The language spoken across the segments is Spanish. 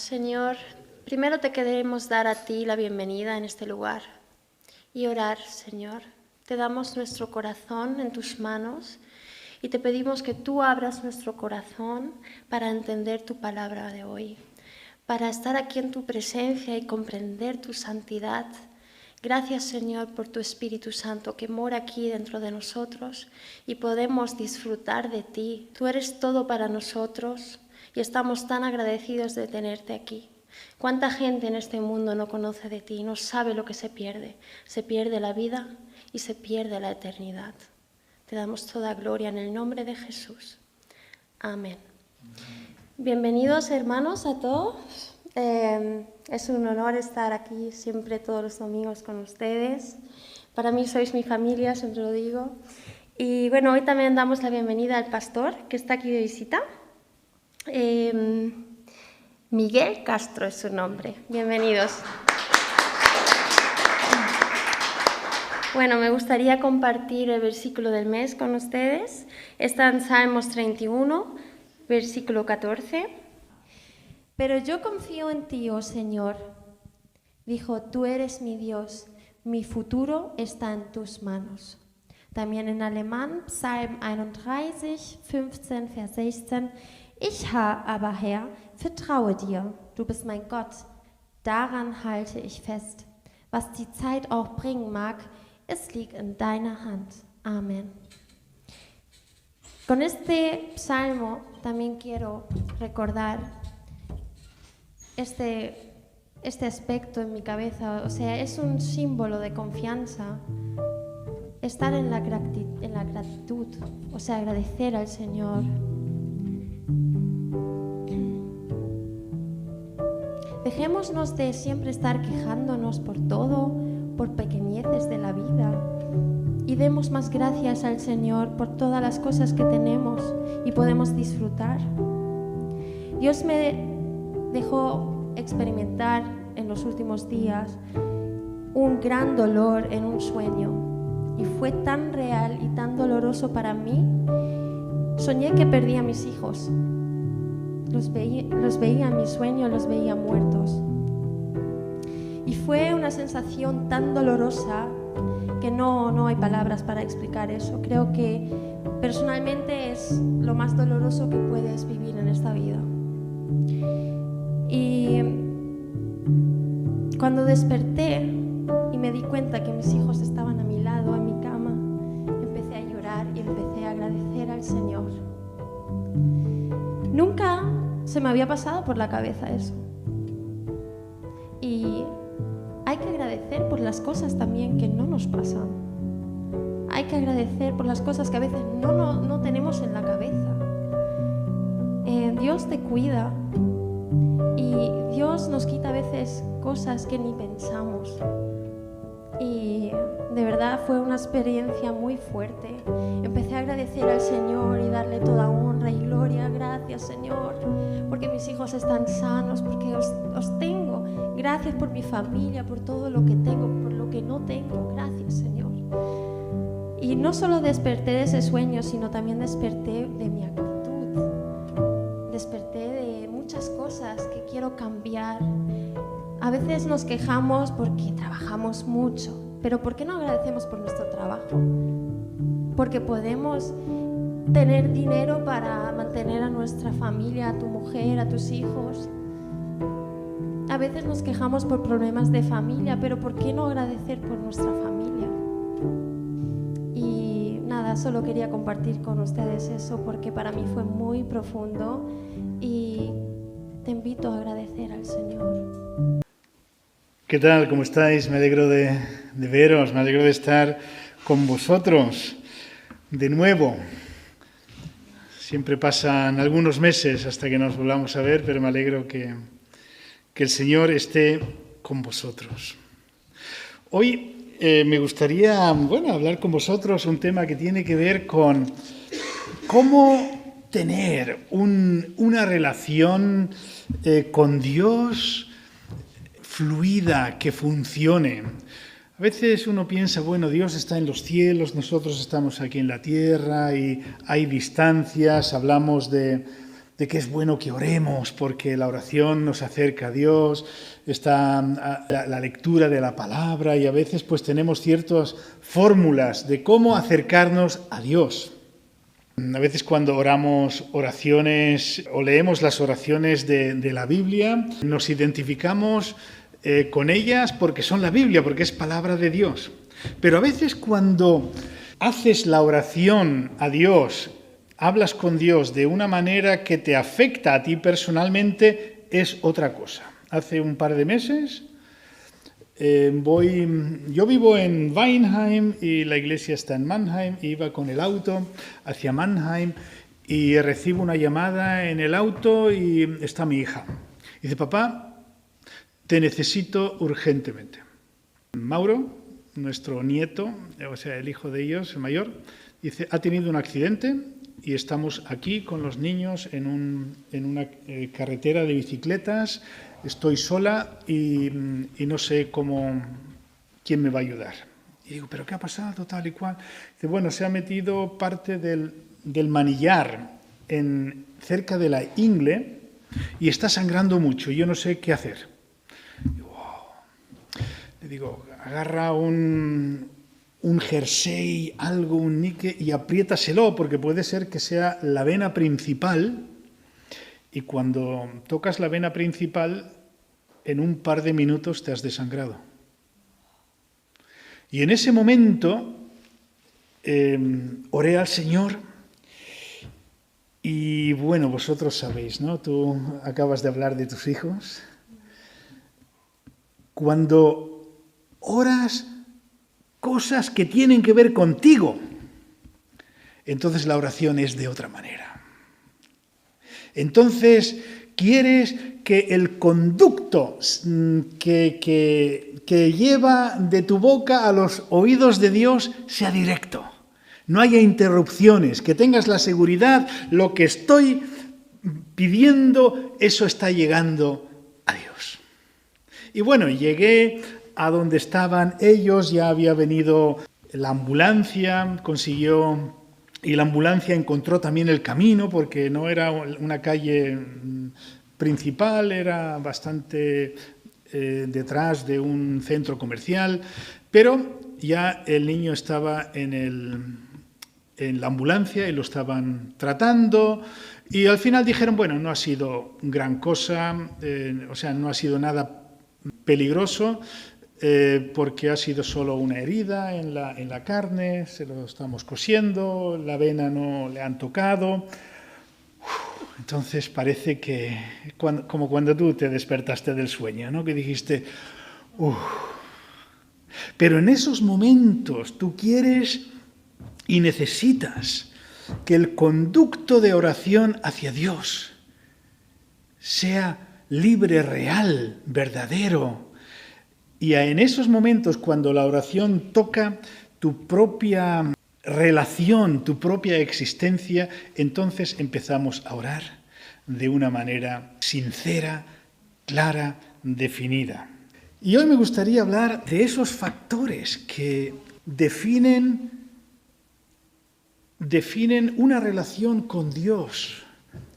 Señor, primero te queremos dar a ti la bienvenida en este lugar y orar, Señor. Te damos nuestro corazón en tus manos y te pedimos que tú abras nuestro corazón para entender tu palabra de hoy, para estar aquí en tu presencia y comprender tu santidad. Gracias, Señor, por tu Espíritu Santo que mora aquí dentro de nosotros y podemos disfrutar de ti. Tú eres todo para nosotros y estamos tan agradecidos de tenerte aquí. ¿Cuánta gente en este mundo no conoce de ti, no sabe lo que se pierde? Se pierde la vida y se pierde la eternidad. Te damos toda gloria en el nombre de Jesús. Amén. Bienvenidos, hermanos, a todos. Es un honor estar aquí siempre todos los domingos con ustedes. Para mí sois mi familia, siempre lo digo. Y bueno, hoy también damos la bienvenida al pastor que está aquí de visita. Miguel Castro es su nombre. Bienvenidos. Bueno, me gustaría compartir el versículo del mes con ustedes. Está en Salmos 31, versículo 14. Pero yo confío en ti, oh Señor. Dijo, tú eres mi Dios, mi futuro está en tus manos. También en alemán, Psalm 31, 15, Vers 16. Ich aber, Herr, vertraue dir. Du bist mein Gott. Daran halte ich fest. Was die Zeit auch bringen mag, es liegt en deiner Hand. Amén. Con este salmo también quiero recordar este aspecto en mi cabeza. O sea, es un símbolo de confianza. Estar en la gratitud, o sea, agradecer al Señor. Dejémonos de siempre estar quejándonos por todo, por pequeñeces de la vida, y demos más gracias al Señor por todas las cosas que tenemos y podemos disfrutar. Dios me dejó experimentar en los últimos días un gran dolor en un sueño, y fue tan real y tan doloroso para mí. Soñé que perdía a mis hijos. Los veía en mi sueño, los veía muertos. Y fue una sensación tan dolorosa que no hay palabras para explicar eso. Creo que personalmente es lo más doloroso que puedes vivir en esta vida. Y cuando desperté y me di cuenta que mis hijos estaban a mi lado en mi cama, empecé a llorar y empecé a agradecer al Señor. Nunca se me había pasado por la cabeza eso. Y hay que agradecer por las cosas también que no nos pasan. Hay que agradecer por las cosas que a veces no tenemos en la cabeza. Dios te cuida y Dios nos quita a veces cosas que ni pensamos. Y de verdad fue una experiencia muy fuerte. Empecé a agradecer al Señor y darle toda honra y gloria. Gracias, Señor, porque mis hijos están sanos, porque os tengo. Gracias por mi familia, por todo lo que tengo, por lo que no tengo. Gracias, Señor. Y no solo desperté de ese sueño, sino también desperté de mi actitud. Desperté de muchas cosas que quiero cambiar. A veces nos quejamos porque trabajamos mucho, pero ¿por qué no agradecemos por nuestro trabajo? Porque podemos tener dinero para mantener a nuestra familia, a tu mujer, a tus hijos. A veces nos quejamos por problemas de familia, pero ¿por qué no agradecer por nuestra familia? Y nada, solo quería compartir con ustedes eso porque para mí fue muy profundo y te invito a agradecer al Señor. ¿Qué tal? ¿Cómo estáis? Me alegro de veros, me alegro de estar con vosotros de nuevo. Siempre pasan algunos meses hasta que nos volvamos a ver, pero me alegro que el Señor esté con vosotros. Hoy me gustaría hablar con vosotros un tema que tiene que ver con cómo tener una relación con Dios fluida, que funcione. A veces uno piensa, Dios está en los cielos, nosotros estamos aquí en la tierra y hay distancias, hablamos de de que es bueno que oremos porque la oración nos acerca a Dios, está la lectura de la palabra y a veces pues tenemos ciertas fórmulas de cómo acercarnos a Dios. A veces cuando oramos oraciones o leemos las oraciones de la Biblia, nos identificamos con ellas porque son la Biblia, porque es palabra de Dios. Pero a veces cuando haces la oración a Dios, hablas con Dios de una manera que te afecta a ti personalmente, es otra cosa. Hace un par de meses yo vivo en Weinheim y la iglesia está en Mannheim, y iba con el auto hacia Mannheim y recibo una llamada en el auto y está mi hija. Dice, papá, te necesito urgentemente. Mauro, nuestro nieto, o sea, el hijo de ellos, el mayor, dice, ha tenido un accidente y estamos aquí con los niños en una carretera de bicicletas. Estoy sola y no sé quién me va a ayudar. Y digo, ¿pero qué ha pasado? Tal y cual. Dice, bueno, se ha metido parte del manillar cerca de la ingle y está sangrando mucho. Yo no sé qué hacer. Le digo, agarra un jersey, algo, un nique y apriétaselo porque puede ser que sea la vena principal. Y cuando tocas la vena principal, en un par de minutos te has desangrado. Y en ese momento oré al Señor y bueno, vosotros sabéis, ¿no? Tú acabas de hablar de tus hijos. Cuando oras cosas que tienen que ver contigo, entonces la oración es de otra manera. Entonces, quieres que el conducto que lleva de tu boca a los oídos de Dios sea directo. No haya interrupciones, que tengas la seguridad, lo que estoy pidiendo, eso está llegando a Dios. Y bueno, llegué a donde estaban ellos, ya había venido la ambulancia, y la ambulancia encontró también el camino, porque no era una calle principal, era bastante detrás de un centro comercial, pero ya el niño estaba en la ambulancia y lo estaban tratando, y al final dijeron, bueno, no ha sido gran cosa, o sea, no ha sido nada peligroso, porque ha sido solo una herida en la carne, se lo estamos cosiendo, la vena no le han tocado. Entonces parece que, como cuando tú te despertaste del sueño, ¿no? Que dijiste, Pero en esos momentos tú quieres y necesitas que el conducto de oración hacia Dios sea libre, real, verdadero. Y en esos momentos, cuando la oración toca tu propia relación, tu propia existencia, entonces empezamos a orar de una manera sincera, clara, definida. Y hoy me gustaría hablar de esos factores que definen una relación con Dios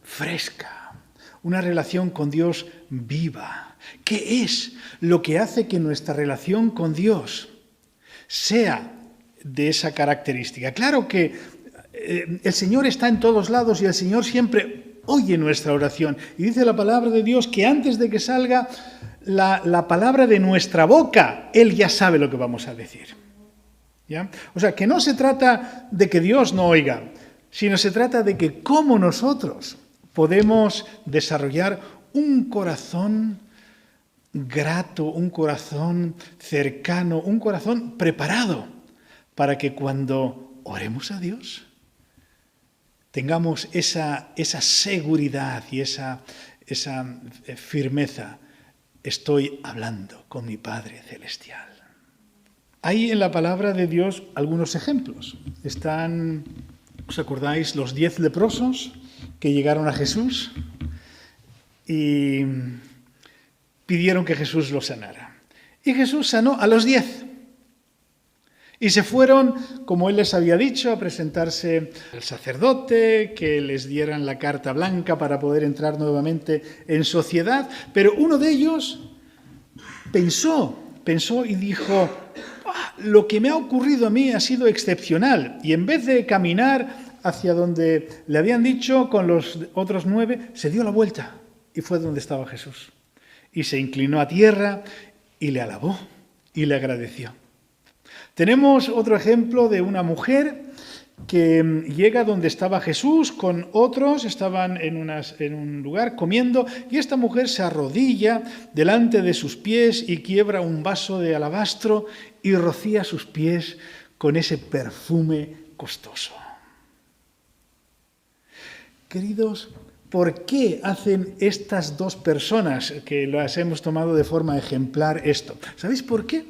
fresca, una relación con Dios viva. ¿Qué es lo que hace que nuestra relación con Dios sea de esa característica? Claro que el Señor está en todos lados y el Señor siempre oye nuestra oración. Y dice la palabra de Dios que antes de que salga la palabra de nuestra boca, Él ya sabe lo que vamos a decir. ¿Ya? O sea, que no se trata de que Dios no oiga, sino se trata de que cómo nosotros podemos desarrollar un corazón grato, un corazón cercano, un corazón preparado para que cuando oremos a Dios tengamos esa seguridad y esa firmeza. Estoy hablando con mi Padre Celestial. Hay en la palabra de Dios algunos ejemplos. ¿Os acordáis los 10 leprosos que llegaron a Jesús y pidieron que Jesús los sanara? Y Jesús sanó a los 10. Y se fueron, como él les había dicho, a presentarse al sacerdote, que les dieran la carta blanca para poder entrar nuevamente en sociedad. Pero uno de ellos pensó y dijo: lo que me ha ocurrido a mí ha sido excepcional. Y en vez de caminar hacia donde le habían dicho con los otros 9, se dio la vuelta y fue donde estaba Jesús. Y se inclinó a tierra y le alabó y le agradeció. Tenemos otro ejemplo de una mujer que llega donde estaba Jesús con otros, estaban en un lugar comiendo, y esta mujer se arrodilla delante de sus pies y quiebra un vaso de alabastro y rocía sus pies con ese perfume costoso. Queridos, ¿por qué hacen estas dos personas, que las hemos tomado de forma ejemplar, esto? ¿Sabéis por qué?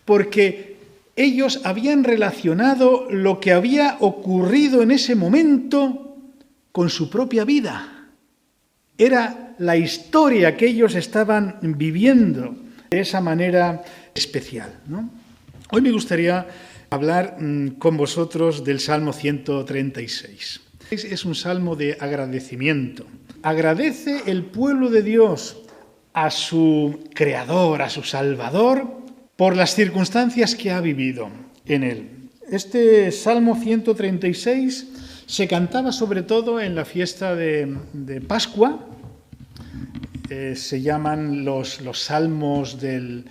Porque ellos habían relacionado lo que había ocurrido en ese momento con su propia vida. Era la historia que ellos estaban viviendo de esa manera especial, ¿no? Hoy me gustaría hablar con vosotros del Salmo 136. Es un salmo de agradecimiento. Agradece el pueblo de Dios a su Creador, a su Salvador, por las circunstancias que ha vivido en él. Este Salmo 136 se cantaba sobre todo en la fiesta de Pascua. Se llaman los salmos del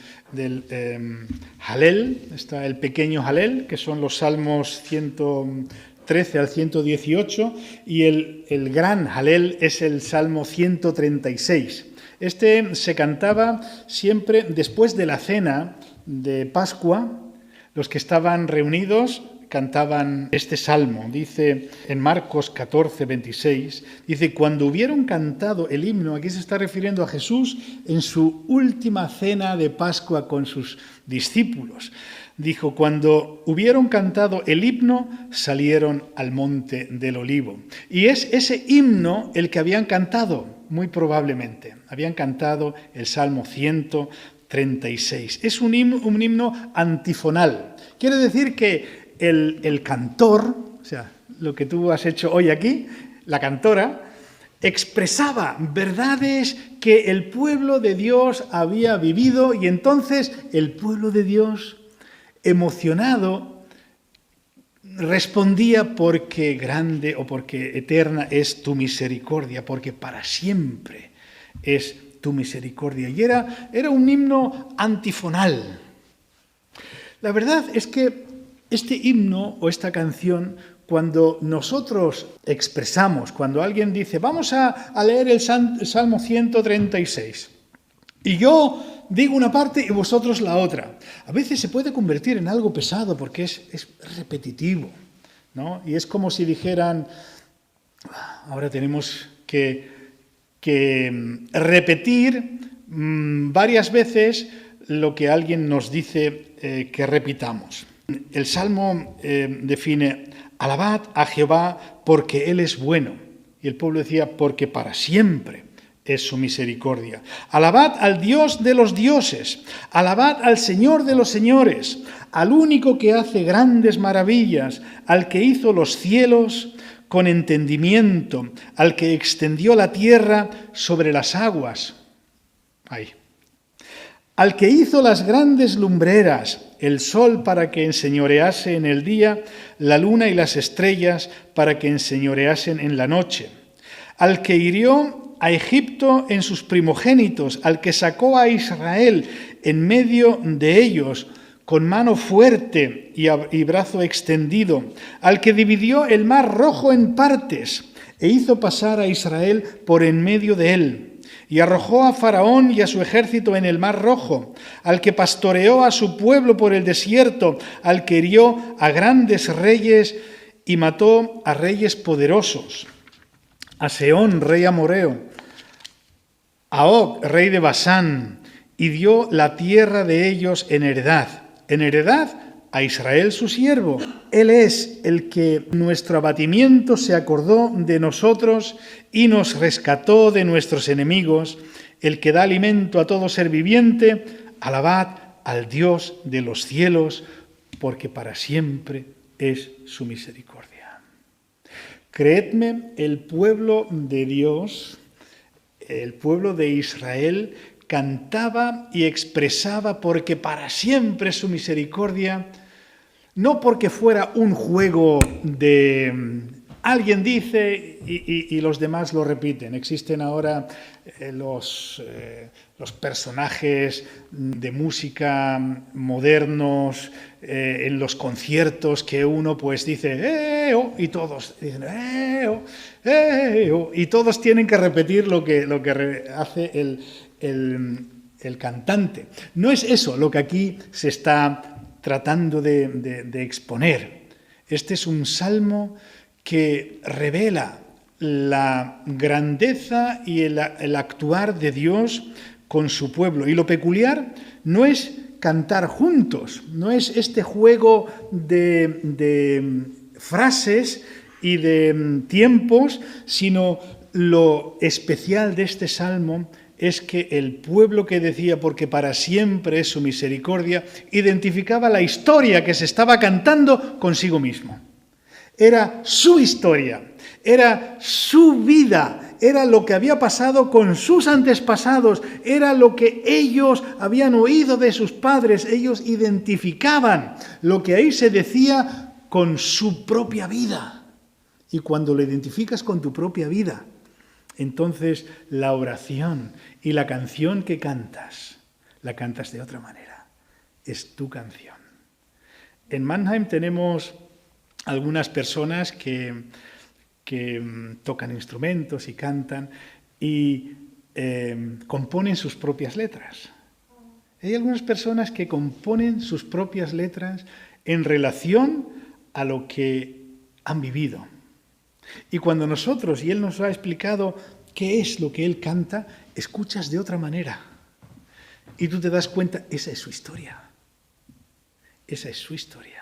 Halel. Está el pequeño Halel, que son los salmos 113 al 118, y el gran Halel es el Salmo 136. Este se cantaba siempre después de la cena de Pascua. Los que estaban reunidos cantaban este salmo. Dice en Marcos 14, 26, dice: cuando hubieron cantado el himno, aquí se está refiriendo a Jesús en su última cena de Pascua con sus discípulos. Dijo: cuando hubieron cantado el himno, salieron al monte del Olivo. Y es ese himno el que habían cantado, muy probablemente. Habían cantado el Salmo 136. Es un himno antifonal. Quiere decir que el cantor, o sea, lo que tú has hecho hoy aquí, la cantora, expresaba verdades que el pueblo de Dios había vivido, y entonces el pueblo de Dios, emocionado, respondía: porque grande o porque eterna es tu misericordia, porque para siempre es tu misericordia. Y era un himno antifonal. La verdad es que este himno o esta canción, cuando nosotros expresamos, cuando alguien dice: vamos a leer el Salmo 136, y yo digo una parte y vosotros la otra, a veces se puede convertir en algo pesado porque es repetitivo, ¿no? Y es como si dijeran: ahora tenemos que repetir varias veces lo que alguien nos dice que repitamos. El Salmo define: alabad a Jehová porque Él es bueno. Y el pueblo decía: porque para siempre es su misericordia. Alabad al Dios de los dioses, alabad al Señor de los señores, al único que hace grandes maravillas, al que hizo los cielos con entendimiento, al que extendió la tierra sobre las aguas. Ahí. Al que hizo las grandes lumbreras, el sol para que enseñorease en el día, la luna y las estrellas para que enseñoreasen en la noche. Al que hirió a Egipto en sus primogénitos, al que sacó a Israel en medio de ellos, con mano fuerte y brazo extendido, al que dividió el mar rojo en partes e hizo pasar a Israel por en medio de él, y arrojó a Faraón y a su ejército en el mar rojo, al que pastoreó a su pueblo por el desierto, al que hirió a grandes reyes y mató a reyes poderosos, a Sehón, rey amorreo, a Og, rey de Basán, y dio la tierra de ellos en heredad a Israel su siervo. Él es el que nuestro abatimiento se acordó de nosotros y nos rescató de nuestros enemigos, el que da alimento a todo ser viviente. Alabad al Dios de los cielos, porque para siempre es su misericordia. Creedme, el pueblo de Dios, el pueblo de Israel, cantaba y expresaba porque para siempre es su misericordia, no porque fuera un juego de alguien dice y los demás lo repiten. Existen ahora los personajes de música modernos en los conciertos que uno pues dice oh, y todos dicen oh, y todos tienen que repetir lo que hace el cantante. No es eso lo que aquí se está tratando de exponer. Este es un salmo que revela la grandeza y el actuar de Dios con su pueblo. Y lo peculiar no es cantar juntos, no es este juego de frases y de tiempos, sino lo especial de este salmo es que el pueblo que decía porque para siempre es su misericordia, identificaba la historia que se estaba cantando consigo mismo. Era su historia, era su vida, era lo que había pasado con sus antepasados, era lo que ellos habían oído de sus padres, ellos identificaban lo que ahí se decía con su propia vida. Y cuando lo identificas con tu propia vida, entonces la oración y la canción que cantas, la cantas de otra manera. Es tu canción. En Mannheim tenemos algunas personas que tocan instrumentos y cantan y componen sus propias letras. Hay algunas personas que componen sus propias letras en relación a lo que han vivido. Y cuando nosotros, y él nos ha explicado qué es lo que él canta, escuchas de otra manera. Y tú te das cuenta, esa es su historia. Esa es su historia.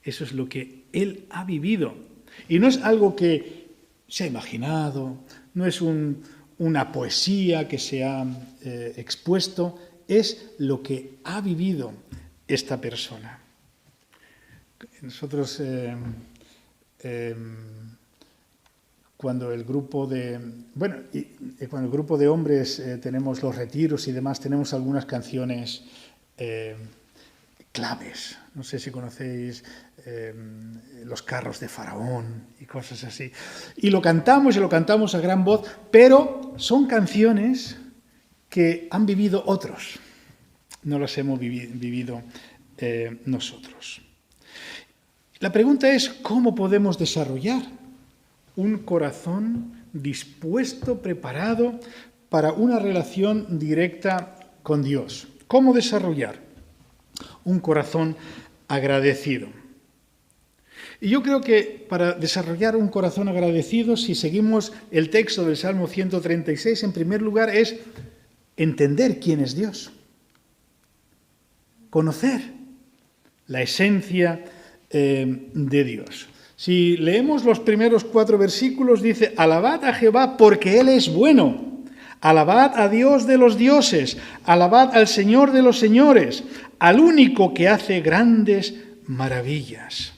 Eso es lo que él ha vivido. Y no es algo que se ha imaginado, no es una poesía que se ha expuesto, es lo que ha vivido esta persona. Nosotros... Cuando el grupo de hombres tenemos los retiros y demás, tenemos algunas canciones claves. No sé si conocéis Los carros de Faraón y cosas así. Y lo cantamos a gran voz, pero son canciones que han vivido otros. No las hemos vivido nosotros. La pregunta es, ¿cómo podemos desarrollar un corazón dispuesto, preparado para una relación directa con Dios? ¿Cómo desarrollar un corazón agradecido? Y yo creo que para desarrollar un corazón agradecido, si seguimos el texto del Salmo 136, en primer lugar es entender quién es Dios. Conocer la esencia de Dios. Si leemos los primeros 4 versículos, dice, alabad a Jehová porque Él es bueno, alabad a Dios de los dioses, alabad al Señor de los señores, al único que hace grandes maravillas.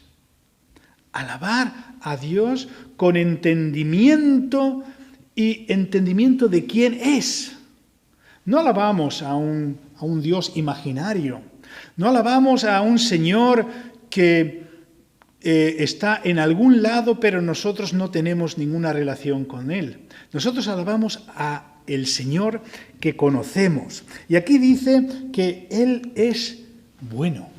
Alabar a Dios con entendimiento y entendimiento de quién es. No alabamos a un Dios imaginario, no alabamos a un Señor que está en algún lado, pero nosotros no tenemos ninguna relación con Él. Nosotros alabamos a el Señor que conocemos. Y aquí dice que Él es bueno.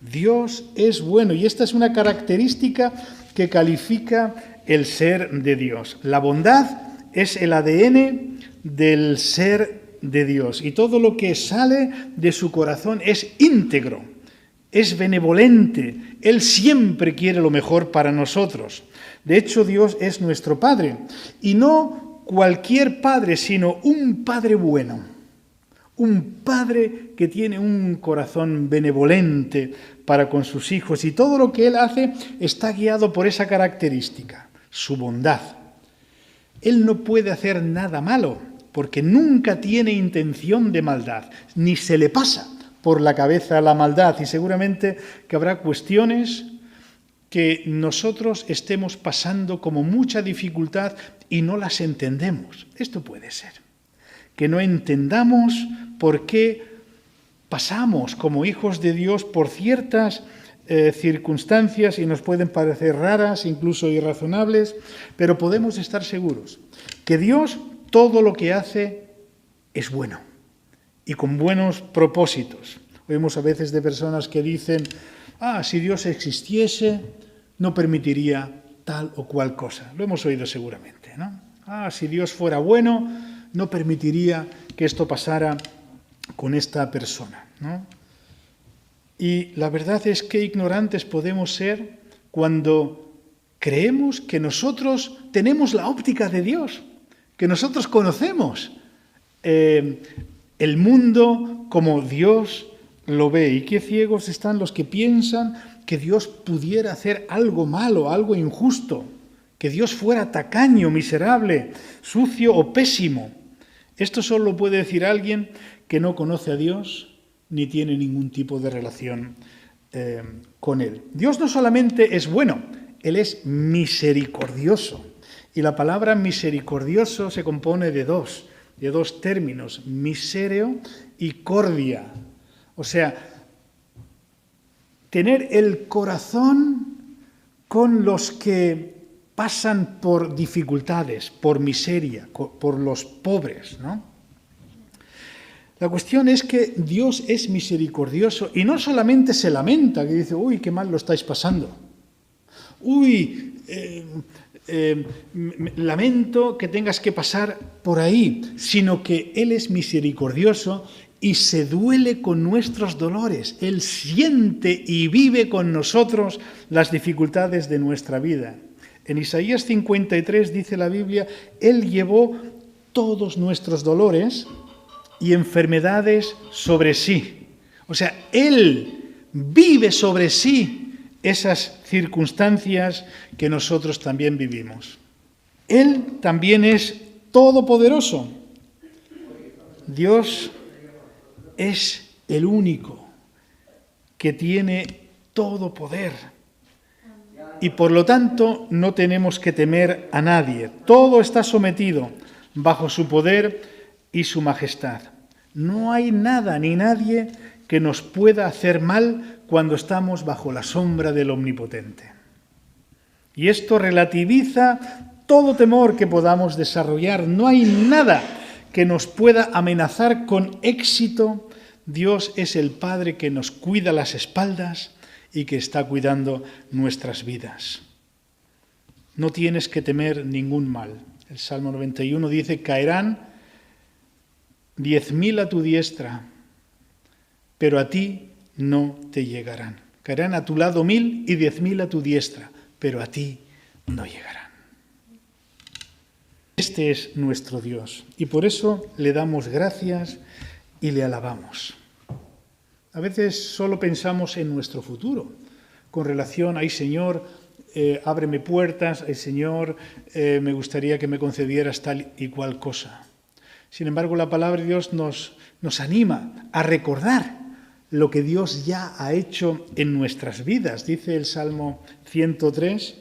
Dios es bueno. Y esta es una característica que califica el ser de Dios. La bondad es el ADN del ser de Dios. Y todo lo que sale de su corazón es íntegro. Es benevolente, Él siempre quiere lo mejor para nosotros. De hecho, Dios es nuestro Padre, y no cualquier padre, sino un Padre bueno, un Padre que tiene un corazón benevolente para con sus hijos, y todo lo que Él hace está guiado por esa característica, su bondad. Él no puede hacer nada malo, porque nunca tiene intención de maldad, ni se le pasa por la cabeza la maldad y seguramente que habrá cuestiones que nosotros estemos pasando como mucha dificultad y no las entendemos. Esto puede ser. Que no entendamos por qué pasamos como hijos de Dios por ciertas circunstancias y nos pueden parecer raras, incluso irrazonables, pero podemos estar seguros que Dios todo lo que hace es bueno y con buenos propósitos. Oímos a veces de personas que dicen, si Dios existiese, no permitiría tal o cual cosa. Lo hemos oído seguramente, ¿no? Si Dios fuera bueno, no permitiría que esto pasara con esta persona, ¿no? Y la verdad es que ignorantes podemos ser cuando creemos que nosotros tenemos la óptica de Dios, que nosotros conocemos el mundo como Dios lo ve. Y qué ciegos están los que piensan que Dios pudiera hacer algo malo, algo injusto, que Dios fuera tacaño, miserable, sucio o pésimo. Esto solo lo puede decir alguien que no conoce a Dios ni tiene ningún tipo de relación con Él. Dios no solamente es bueno, Él es misericordioso. Y la palabra misericordioso se compone de dos términos, misereo y cordia. O sea, tener el corazón con los que pasan por dificultades, por miseria, por los pobres, ¿no? La cuestión es que Dios es misericordioso y no solamente se lamenta, que dice, uy, qué mal lo estáis pasando. Uy, lamento que tengas que pasar por ahí, sino que Él es misericordioso y se duele con nuestros dolores. Él siente y vive con nosotros las dificultades de nuestra vida. En Isaías 53 dice la Biblia, Él llevó todos nuestros dolores y enfermedades sobre sí. O sea, Él vive sobre sí esas circunstancias que nosotros también vivimos. Él también es todopoderoso. Dios es el único que tiene todo poder. Y por lo tanto no tenemos que temer a nadie. Todo está sometido bajo su poder y su majestad. No hay nada ni nadie que nos pueda hacer mal cuando estamos bajo la sombra del Omnipotente. Y esto relativiza todo temor que podamos desarrollar. No hay nada que nos pueda amenazar con éxito. Dios es el Padre que nos cuida las espaldas y que está cuidando nuestras vidas. No tienes que temer ningún mal. El Salmo 91 dice, caerán 10.000 a tu diestra, pero a ti no te llegarán. Caerán a tu lado 1.000 y 10.000 a tu diestra, pero a ti no llegarán. Este es nuestro Dios y por eso le damos gracias y le alabamos. A veces solo pensamos en nuestro futuro, con relación, ay Señor, ábreme puertas, ay Señor, me gustaría que me concedieras tal y cual cosa. Sin embargo, la palabra de Dios nos anima a recordar lo que Dios ya ha hecho en nuestras vidas. Dice el Salmo 103,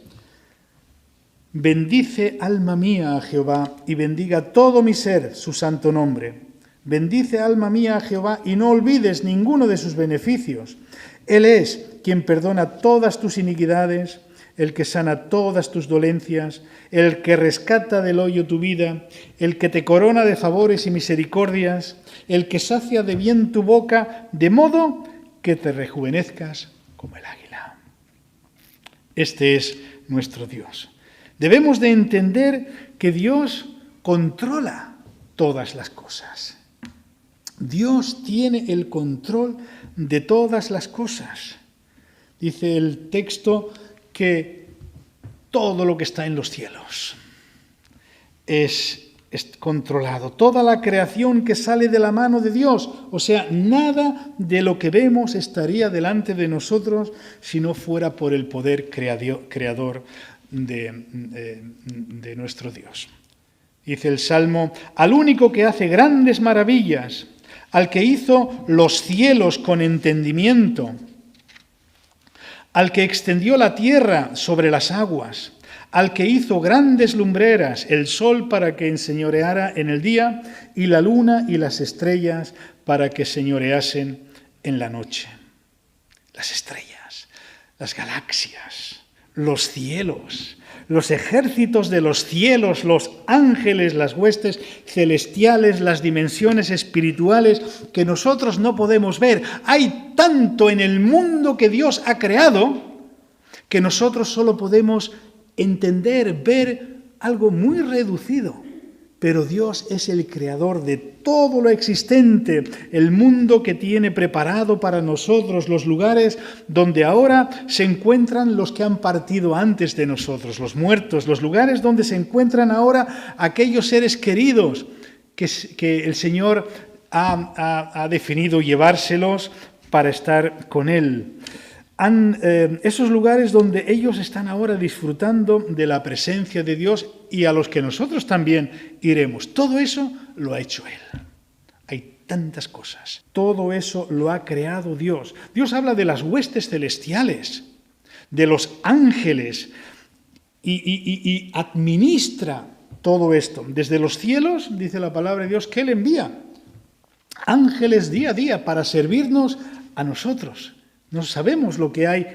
bendice alma mía a Jehová y bendiga todo mi ser su santo nombre. Bendice alma mía a Jehová y no olvides ninguno de sus beneficios. Él es quien perdona todas tus iniquidades, el que sana todas tus dolencias, el que rescata del hoyo tu vida, el que te corona de favores y misericordias, el que sacia de bien tu boca, de modo que te rejuvenezcas como el águila. Este es nuestro Dios. Debemos de entender que Dios controla todas las cosas. Dios tiene el control de todas las cosas. Dice el texto que todo lo que está en los cielos es controlado. Toda la creación que sale de la mano de Dios, o sea, nada de lo que vemos estaría delante de nosotros si no fuera por el poder creador de nuestro Dios. Dice el Salmo, al único que hace grandes maravillas, al que hizo los cielos con entendimiento, al que extendió la tierra sobre las aguas, al que hizo grandes lumbreras, el sol para que enseñoreara en el día, y la luna y las estrellas para que señoreasen en la noche. Las estrellas, las galaxias, los cielos, los ejércitos de los cielos, los ángeles, las huestes celestiales, las dimensiones espirituales que nosotros no podemos ver. Hay tanto en el mundo que Dios ha creado que nosotros solo podemos entender, ver algo muy reducido. Pero Dios es el creador de todo lo existente, el mundo que tiene preparado para nosotros, los lugares donde ahora se encuentran los que han partido antes de nosotros, los muertos, los lugares donde se encuentran ahora aquellos seres queridos que el Señor ha definido llevárselos para estar con Él. Esos lugares donde ellos están ahora disfrutando de la presencia de Dios y a los que nosotros también iremos. Todo eso lo ha hecho Él. Hay tantas cosas. Todo eso lo ha creado Dios. Dios habla de las huestes celestiales, de los ángeles y administra todo esto. Desde los cielos, dice la palabra de Dios, que Él envía ángeles día a día para servirnos a nosotros. No sabemos lo que hay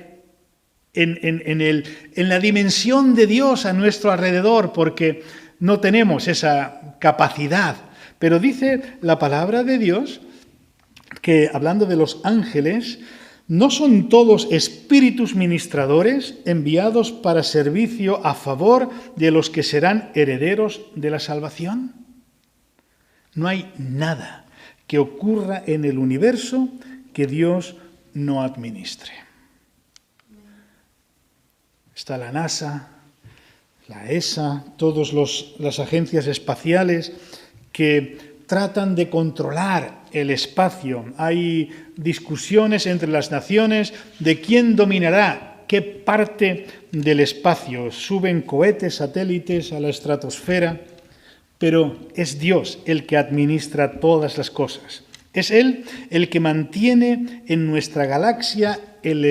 en la dimensión de Dios a nuestro alrededor, porque no tenemos esa capacidad. Pero dice la palabra de Dios que, hablando de los ángeles, ¿no son todos espíritus ministradores enviados para servicio a favor de los que serán herederos de la salvación? No hay nada que ocurra en el universo que Dios no administre. Está la NASA, la ESA, todas las agencias espaciales que tratan de controlar el espacio. Hay discusiones entre las naciones de quién dominará qué parte del espacio. Suben cohetes, satélites a la estratosfera, pero es Dios el que administra todas las cosas. Es Él el que mantiene en nuestra galaxia el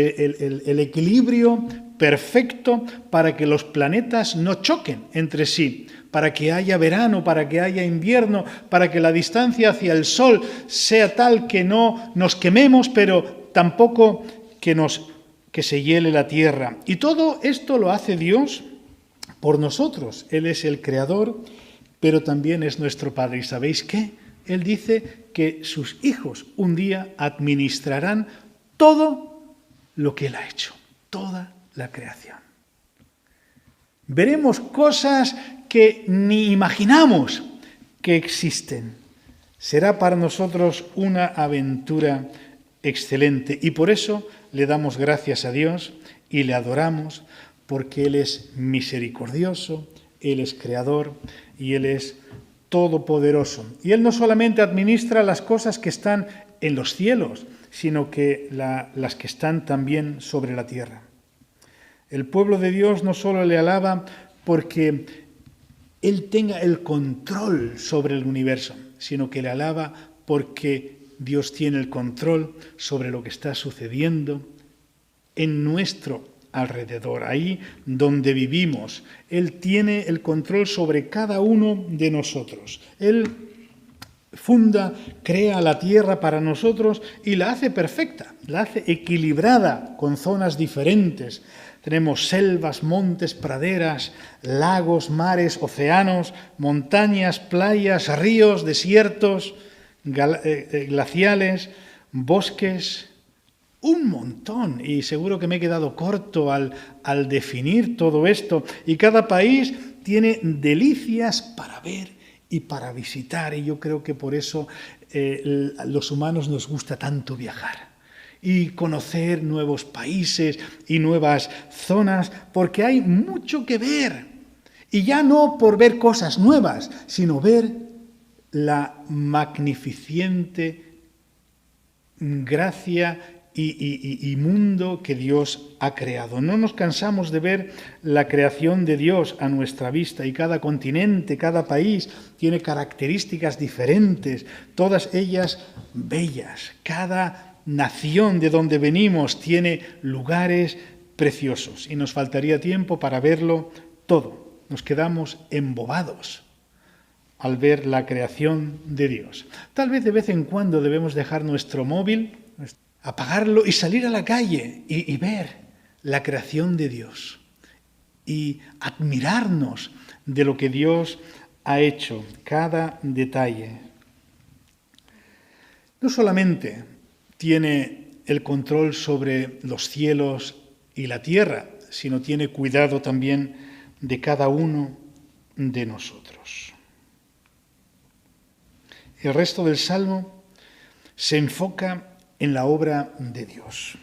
equilibrio perfecto para que los planetas no choquen entre sí, para que haya verano, para que haya invierno, para que la distancia hacia el Sol sea tal que no nos quememos, pero tampoco que se hiele la Tierra. Y todo esto lo hace Dios por nosotros. Él es el Creador, pero también es nuestro Padre. ¿Y sabéis qué? Él dice que sus hijos un día administrarán todo lo que Él ha hecho, toda la creación. Veremos cosas que ni imaginamos que existen. Será para nosotros una aventura excelente y por eso le damos gracias a Dios y le adoramos, porque Él es misericordioso, Él es creador y Él es todopoderoso. Y Él no solamente administra las cosas que están en los cielos, sino que las que están también sobre la tierra. El pueblo de Dios no solo le alaba porque Él tenga el control sobre el universo, sino que le alaba porque Dios tiene el control sobre lo que está sucediendo en nuestro alrededor, ahí donde vivimos. Él tiene el control sobre cada uno de nosotros. Él crea la tierra para nosotros y la hace perfecta, la hace equilibrada con zonas diferentes. Tenemos selvas, montes, praderas, lagos, mares, océanos, montañas, playas, ríos, desiertos, glaciales, bosques. Un montón, y seguro que me he quedado corto al definir todo esto. Y cada país tiene delicias para ver y para visitar, y yo creo que por eso los humanos nos gusta tanto viajar y conocer nuevos países y nuevas zonas, porque hay mucho que ver. Y ya no por ver cosas nuevas, sino ver la magnificente gracia y mundo que Dios ha creado. No nos cansamos de ver la creación de Dios a nuestra vista, y cada continente, cada país tiene características diferentes, todas ellas bellas. Cada nación de donde venimos tiene lugares preciosos y nos faltaría tiempo para verlo todo. Nos quedamos embobados al ver la creación de Dios. Tal vez de vez en cuando debemos dejar nuestro móvil, apagarlo y salir a la calle y ver la creación de Dios y admirarnos de lo que Dios ha hecho, cada detalle. No solamente tiene el control sobre los cielos y la tierra, sino tiene cuidado también de cada uno de nosotros. El resto del Salmo se enfoca en la obra de Dios,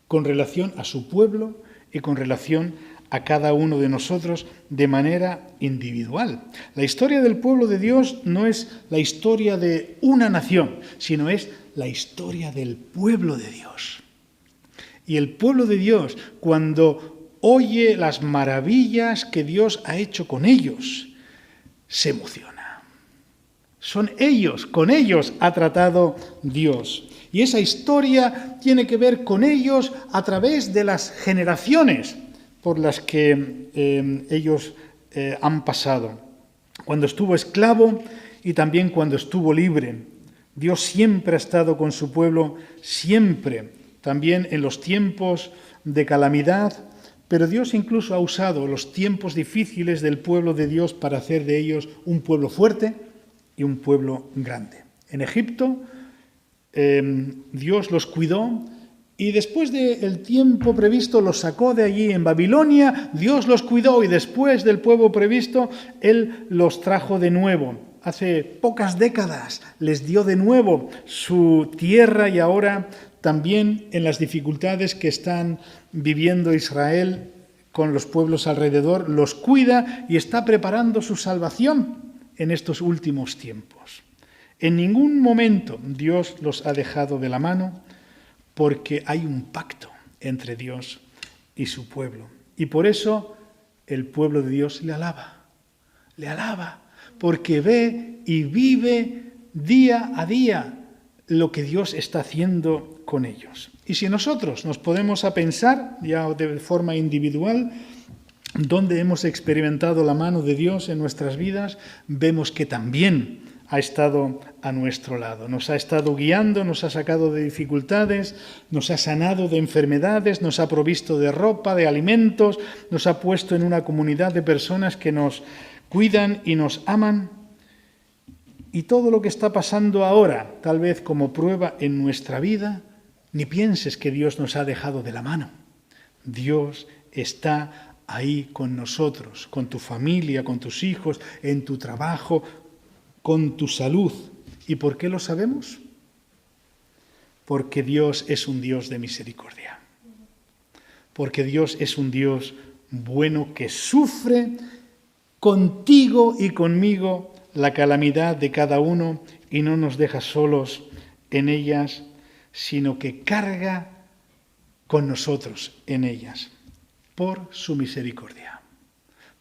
con relación a su pueblo y con relación a cada uno de nosotros de manera individual. La historia del pueblo de Dios no es la historia de una nación, sino es la historia del pueblo de Dios. Y el pueblo de Dios, cuando oye las maravillas que Dios ha hecho con ellos, se emociona. Son ellos, con ellos ha tratado Dios. Y esa historia tiene que ver con ellos a través de las generaciones por las que ellos han pasado. Cuando estuvo esclavo y también cuando estuvo libre. Dios siempre ha estado con su pueblo, siempre, también en los tiempos de calamidad, pero Dios incluso ha usado los tiempos difíciles del pueblo de Dios para hacer de ellos un pueblo fuerte y un pueblo grande. En Egipto, Dios los cuidó y después del tiempo previsto los sacó de allí. En Babilonia, Dios los cuidó y después del pueblo previsto, Él los trajo de nuevo. Hace pocas décadas les dio de nuevo su tierra y ahora también en las dificultades que están viviendo Israel con los pueblos alrededor, los cuida y está preparando su salvación en estos últimos tiempos. En ningún momento Dios los ha dejado de la mano porque hay un pacto entre Dios y su pueblo. Y por eso el pueblo de Dios le alaba, porque ve y vive día a día lo que Dios está haciendo con ellos. Y si nosotros nos podemos a pensar, ya de forma individual, donde hemos experimentado la mano de Dios en nuestras vidas, vemos que también ha estado a nuestro lado. Nos ha estado guiando, nos ha sacado de dificultades, nos ha sanado de enfermedades, nos ha provisto de ropa, de alimentos, nos ha puesto en una comunidad de personas que nos cuidan y nos aman. Y todo lo que está pasando ahora, tal vez como prueba en nuestra vida, ni pienses que Dios nos ha dejado de la mano. Dios está ahí con nosotros, con tu familia, con tus hijos, en tu trabajo, con tu salud. ¿Y por qué lo sabemos? Porque Dios es un Dios de misericordia. Porque Dios es un Dios bueno que sufre contigo y conmigo la calamidad de cada uno y no nos deja solos en ellas, sino que carga con nosotros en ellas, por su misericordia,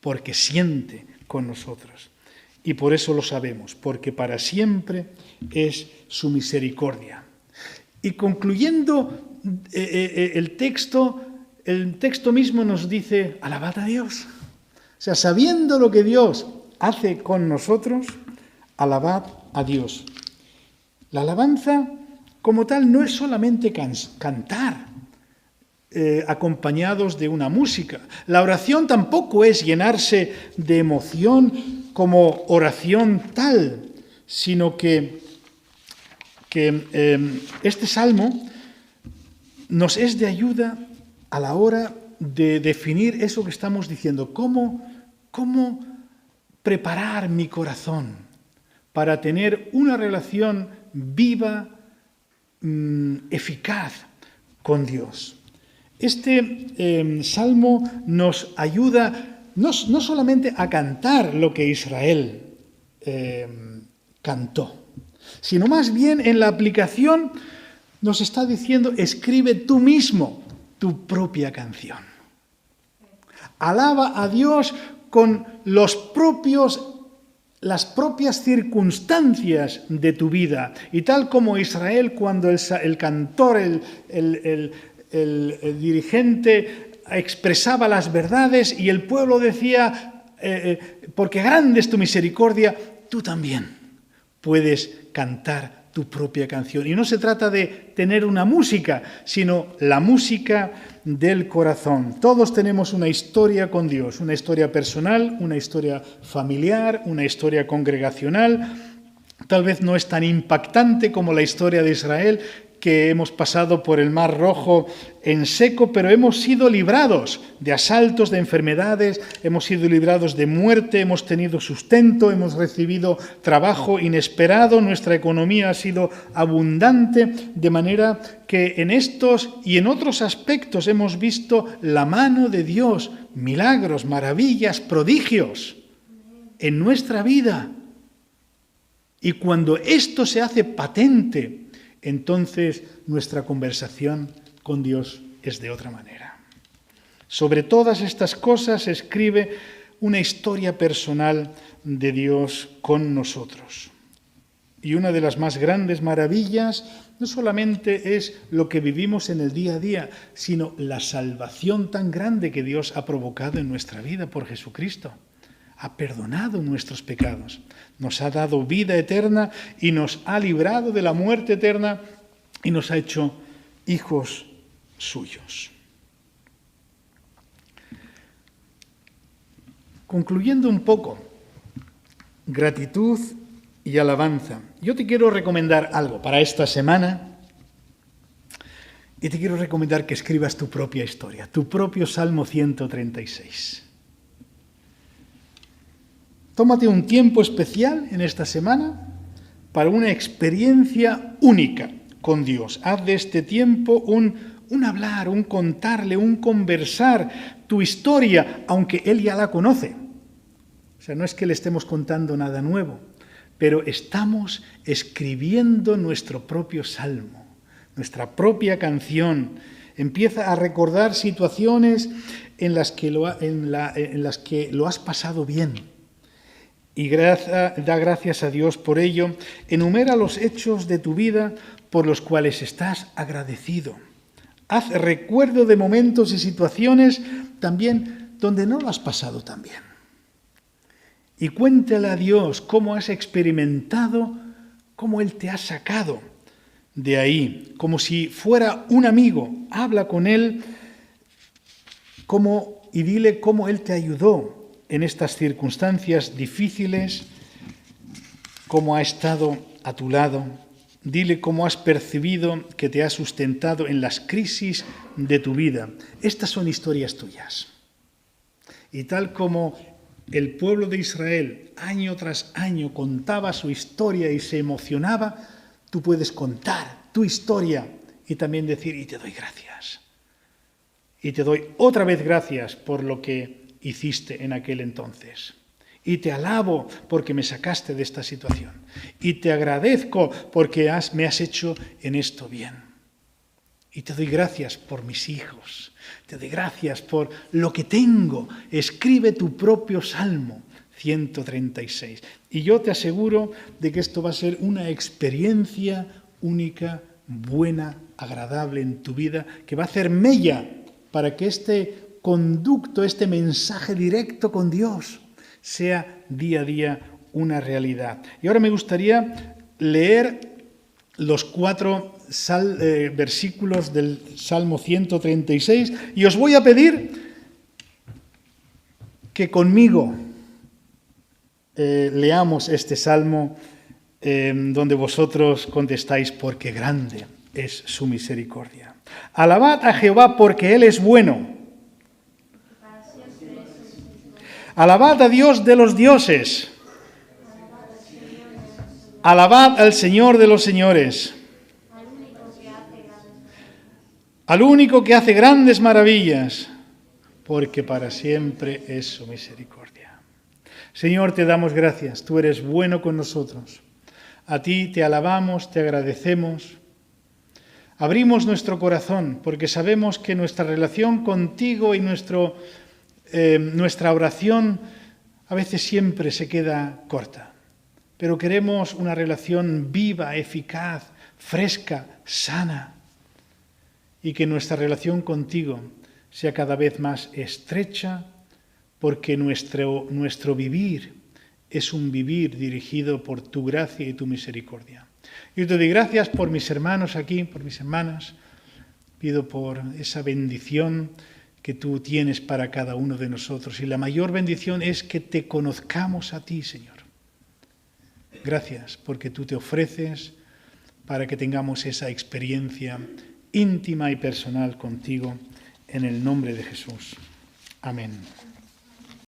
porque siente con nosotros. Y por eso lo sabemos, porque para siempre es su misericordia. Y concluyendo el texto mismo nos dice, alabad a Dios. O sea, sabiendo lo que Dios hace con nosotros, alabad a Dios. La alabanza como tal no es solamente cantar acompañados de una música. La oración tampoco es llenarse de emoción como oración tal, sino que este salmo nos es de ayuda a la hora de definir eso que estamos diciendo. ¿Cómo preparar mi corazón para tener una relación viva, eficaz con Dios? Este salmo nos ayuda no solamente a cantar lo que Israel cantó, sino más bien en la aplicación nos está diciendo, escribe tú mismo tu propia canción. Alaba a Dios con las propias circunstancias de tu vida. Y tal como Israel, cuando el cantor, el dirigente expresaba las verdades y el pueblo decía, porque grande es tu misericordia, tú también puedes cantar tu propia canción. Y no se trata de tener una música, sino la música del corazón. Todos tenemos una historia con Dios, una historia personal, una historia familiar, una historia congregacional. Tal vez no es tan impactante como la historia de Israel, que hemos pasado por el Mar Rojo en seco, pero hemos sido librados de asaltos, de enfermedades, hemos sido librados de muerte, hemos tenido sustento, hemos recibido trabajo inesperado, nuestra economía ha sido abundante, de manera que en estos y en otros aspectos hemos visto la mano de Dios, milagros, maravillas, prodigios en nuestra vida. Y cuando esto se hace patente, entonces nuestra conversación con Dios es de otra manera. Sobre todas estas cosas escribe una historia personal de Dios con nosotros. Y una de las más grandes maravillas no solamente es lo que vivimos en el día a día, sino la salvación tan grande que Dios ha provocado en nuestra vida por Jesucristo. Ha perdonado nuestros pecados, nos ha dado vida eterna y nos ha librado de la muerte eterna y nos ha hecho hijos suyos. Concluyendo un poco, gratitud y alabanza. Yo te quiero recomendar algo para esta semana y te quiero recomendar que escribas tu propia historia, tu propio Salmo 136. Tómate un tiempo especial en esta semana para una experiencia única con Dios. Haz de este tiempo un hablar, un contarle, un conversar tu historia, aunque Él ya la conoce. O sea, no es que le estemos contando nada nuevo, pero estamos escribiendo nuestro propio salmo, nuestra propia canción. Empieza a recordar situaciones en las que lo has pasado bien. Y da gracias a Dios por ello. Enumera los hechos de tu vida por los cuales estás agradecido. Haz recuerdo de momentos y situaciones también donde no lo has pasado tan bien. Y cuéntale a Dios cómo has experimentado, cómo Él te ha sacado de ahí, como si fuera un amigo. Habla con Él y dile cómo Él te ayudó en estas circunstancias difíciles, cómo ha estado a tu lado. Dile cómo has percibido que te ha sustentado en las crisis de tu vida. Estas son historias tuyas. Y tal como el pueblo de Israel año tras año contaba su historia y se emocionaba, tú puedes contar tu historia y también decir, y te doy gracias. Y te doy otra vez gracias por lo que hiciste en aquel entonces. Y te alabo porque me sacaste de esta situación. Y te agradezco porque me has hecho en esto bien. Y te doy gracias por mis hijos. Te doy gracias por lo que tengo. Escribe tu propio Salmo 136. Y yo te aseguro de que esto va a ser una experiencia única, buena, agradable en tu vida, que va a hacer mella para que este conducto, este mensaje directo con Dios, sea día a día una realidad. Y ahora me gustaría leer los 4 versículos del Salmo 136 y os voy a pedir que conmigo leamos este Salmo donde vosotros contestáis, porque grande es su misericordia. Alabad a Jehová porque Él es bueno. Alabad a Dios de los dioses. Alabad al Señor de los señores. Al único que hace grandes maravillas, porque para siempre es su misericordia. Señor, te damos gracias. Tú eres bueno con nosotros. A ti te alabamos, te agradecemos. Abrimos nuestro corazón porque sabemos que nuestra relación contigo y nuestra oración a veces siempre se queda corta. Pero queremos una relación viva, eficaz, fresca, sana. Y que nuestra relación contigo sea cada vez más estrecha, porque nuestro vivir es un vivir dirigido por tu gracia y tu misericordia. Yo te doy gracias por mis hermanos aquí, por mis hermanas. Pido por esa bendición que tú tienes para cada uno de nosotros. Y la mayor bendición es que te conozcamos a ti, Señor. Gracias porque tú te ofreces para que tengamos esa experiencia íntima y personal contigo, en el nombre de Jesús. Amén.